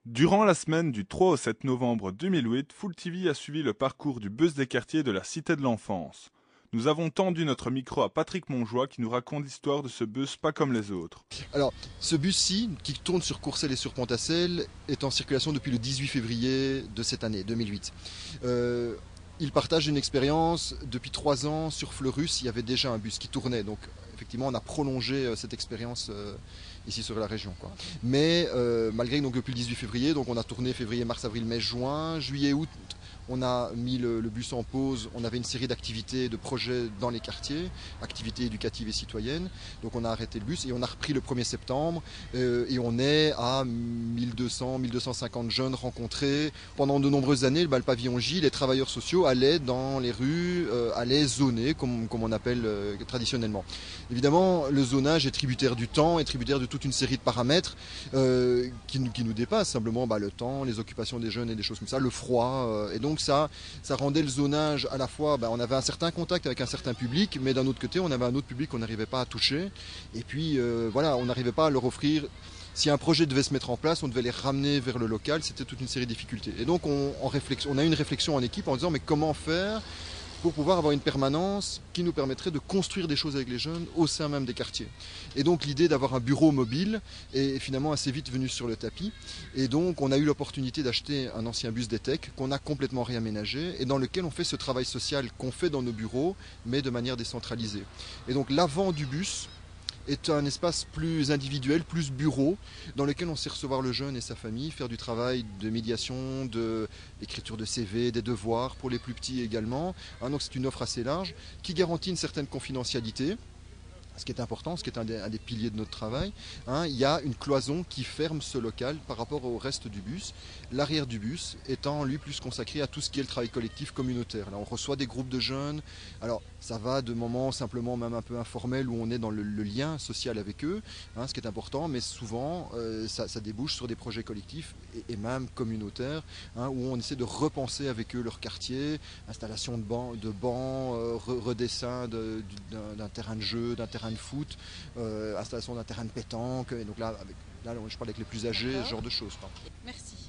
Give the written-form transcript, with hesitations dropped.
Durant la semaine du 3 au 7 novembre 2008, Full TV a suivi le parcours du bus des quartiers de la Cité de l'Enfance. Nous avons tendu notre micro à Patrick Monjoie qui nous raconte l'histoire de ce bus pas comme les autres. Alors, ce bus-ci, qui tourne sur Courcelles et sur Pontassel, est en circulation depuis le 18 février de cette année, 2008. Il partage une expérience. Depuis 3 ans, sur Fleurus, il y avait déjà un bus qui tournait. Donc, effectivement, on a prolongé cette expérience ici sur la région, quoi. Mais malgré que donc, depuis le 18 février, donc on a tourné février, mars, avril, mai, juin, juillet, août. On a mis le bus en pause, on avait une série d'activités, de projets dans les quartiers, activités éducatives et citoyennes. Donc on a arrêté le bus et on a repris le 1er septembre et on est à 1200, 1250 jeunes rencontrés. Pendant de nombreuses années, le pavillon J, les travailleurs sociaux allaient dans les rues, allaient zoner, comme on appelle traditionnellement. Évidemment, le zonage est tributaire du temps, est tributaire de toute une série de paramètres qui nous dépassent, simplement le temps, les occupations des jeunes et des choses comme ça, le froid. Et donc ça rendait le zonage à la fois, on avait un certain contact avec un certain public, mais d'un autre côté, on avait un autre public qu'on n'arrivait pas à toucher. Et puis voilà, on n'arrivait pas à leur offrir. Si un projet devait se mettre en place, on devait les ramener vers le local, c'était toute une série de difficultés. Et donc on a eu une réflexion en équipe en disant mais comment faire pour pouvoir avoir une permanence qui nous permettrait de construire des choses avec les jeunes au sein même des quartiers. Et donc l'idée d'avoir un bureau mobile est finalement assez vite venue sur le tapis. Et donc on a eu l'opportunité d'acheter un ancien bus d'ETEC qu'on a complètement réaménagé et dans lequel on fait ce travail social qu'on fait dans nos bureaux, mais de manière décentralisée. Et donc l'avant du bus est un espace plus individuel, plus bureau, dans lequel on sait recevoir le jeune et sa famille, faire du travail de médiation, d'écriture de CV, des devoirs pour les plus petits également. Donc c'est une offre assez large qui garantit une certaine confidentialité. Ce qui est important, ce qui est un des piliers de notre travail. Il y a une cloison qui ferme ce local par rapport au reste du bus. L'arrière du bus étant, lui, plus consacré à tout ce qui est le travail collectif communautaire. Là, on reçoit des groupes de jeunes. Alors, ça va de moments simplement même un peu informels où on est dans le lien social avec eux, ce qui est important, mais souvent, ça débouche sur des projets collectifs et même communautaires, où on essaie de repenser avec eux leur quartier, installation de bancs, redessin d'un terrain de jeu, d'un terrain de foot, installation d'un terrain de pétanque. Et donc là, je parle avec les plus âgés, ce genre de choses. Merci.